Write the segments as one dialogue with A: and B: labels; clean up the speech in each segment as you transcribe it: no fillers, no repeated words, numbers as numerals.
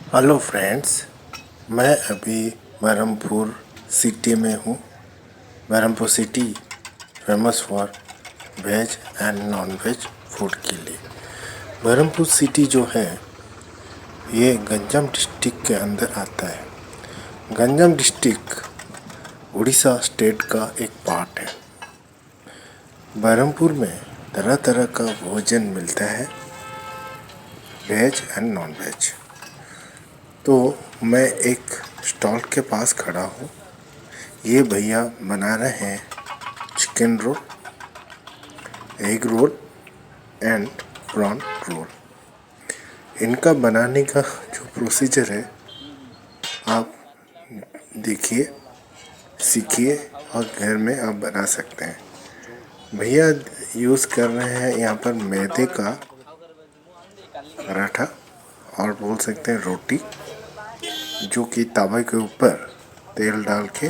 A: Hello friends, मैं अभी Barhampur city में हूँ। Berhampur city famous for veg and non veg food के लिए। बरहमपुर सिटी जो है ये गंजाम डिस्ट्रिक्ट के अंदर आता है। गंजाम डिस्ट्रिक्ट उड़ीसा स्टेट का एक पार्ट है। बरहमपुर में तरह तरह का भोजन मिलता है, वेज एंड नॉन वेज। तो मैं एक स्टॉल के पास खड़ा हूँ। ये भैया बना रहे हैं chicken roll, egg roll and prawn roll. इनका बनाने का जो प्रोसीजर है आप देखिए, सीखिए और घर में आप बना सकते हैं। भैया यूज़ कर रहे हैं यहाँ पर मैदे का पराठा और बोल सकते हैं रोटी, जो कि तवे के ऊपर तेल डाल के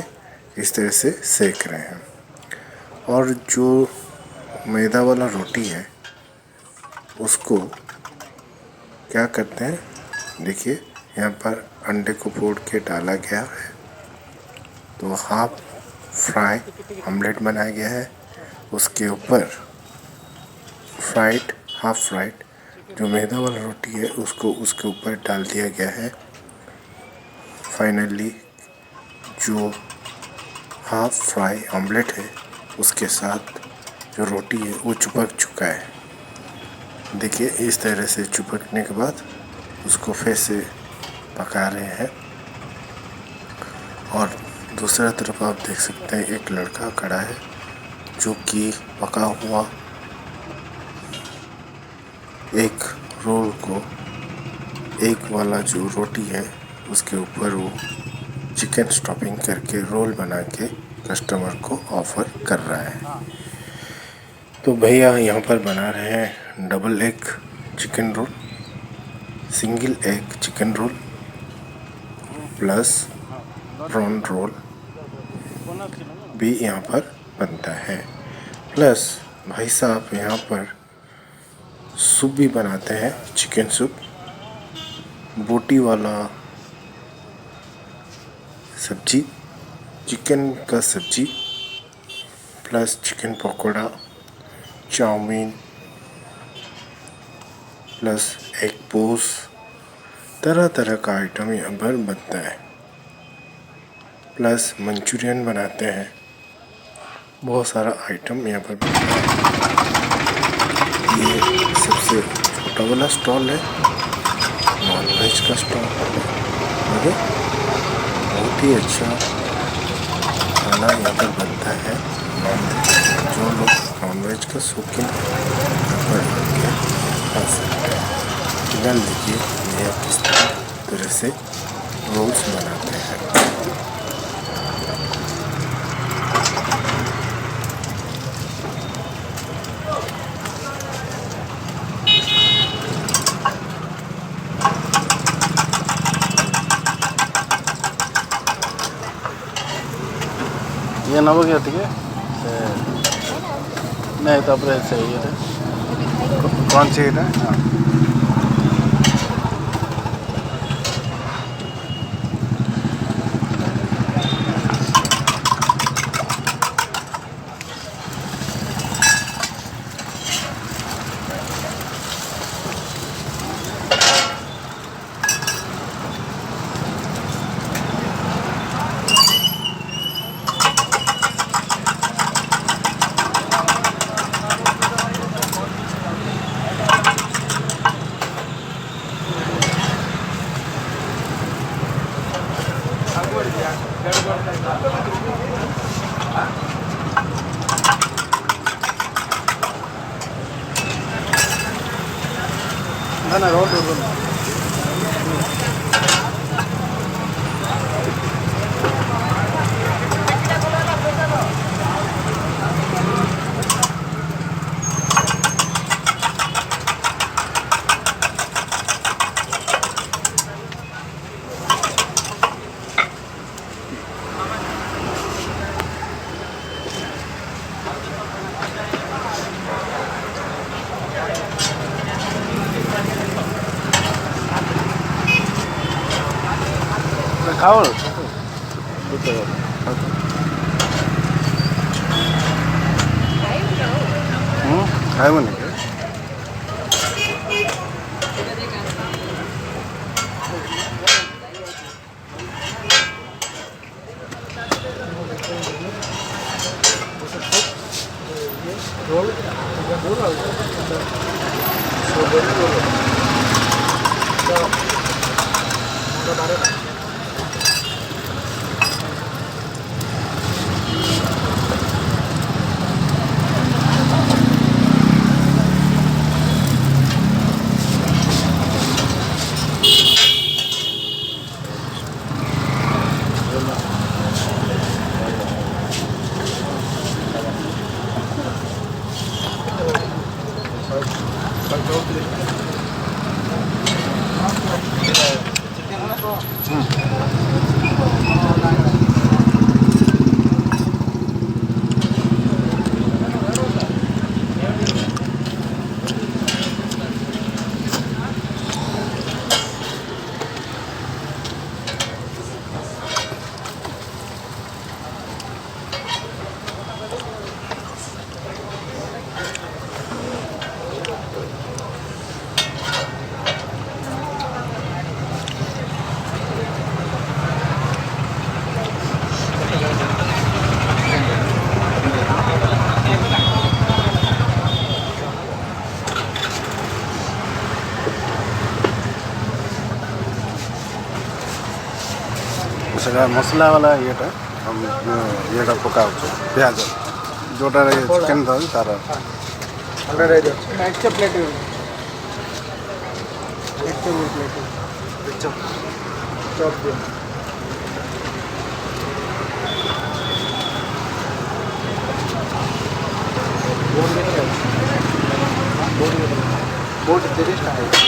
A: इस तरह से सेक रहे हैं। और जो मैदा वाला रोटी है उसको क्या करते हैं, देखिए यहाँ पर अंडे को फोड़ के डाला गया है। तो हाफ फ्राई ऑमलेट बनाया गया है। उसके ऊपर हाफ फ्राइड जो मैदा वाला रोटी है उसको उसके ऊपर डाल दिया गया है। फाइनली जो हाफ फ्राई ऑमलेट है उसके साथ जो रोटी है वो चिपक चुका है। देखिए इस तरह से चिपकने के बाद उसको फिर से पका रहे हैं। और दूसरा तरफ आप देख सकते हैं एक लड़का खड़ा है जो कि पका हुआ एक रोल को, एक वाला जो रोटी है उसके ऊपर वो चिकन स्टफिंग करके रोल बना के कस्टमर को ऑफर कर रहा है। तो भैया यहाँ पर बना रहे हैं double egg chicken roll, single egg chicken roll plus prawn roll भी यहाँ पर बनता है। प्लस भाई साहब यहाँ पर सूप भी बनाते हैं, चिकन सूप, बोटी वाला सब्जी, चिकन का सब्जी plus chicken pakora, chowmein plus egg पोस, तरह तरह का आइटम यहाँ पर बनता है। प्लस मंचूरियन बनाते हैं, बहुत सारा आइटम यहाँ पर बनता है। ये सबसे छोटा वाला स्टॉल है, नॉन वेज का स्टॉल है। बहुत ही अच्छा खाना यहाँ पर बनता है। जो लोग नॉन वेज का शौकीन पर खा सकते हैं। फिलहाल देखिए ये किस तरह से रोल्स बनाते हैं।
B: ये नमक ये नहीं तापर से ये कौन सी है? हाँ ना रोड ଖାଅ ଖାଇବନି ସେଟା ମସଲା ବାଲା ଇଏଟା ଇଏଟା ପକାଉଛୁ ପିଆଜ ଯେଉଁଟାରେ ଚିକେନ୍ ରହୁଛି ତାର
C: बोट 30 टा है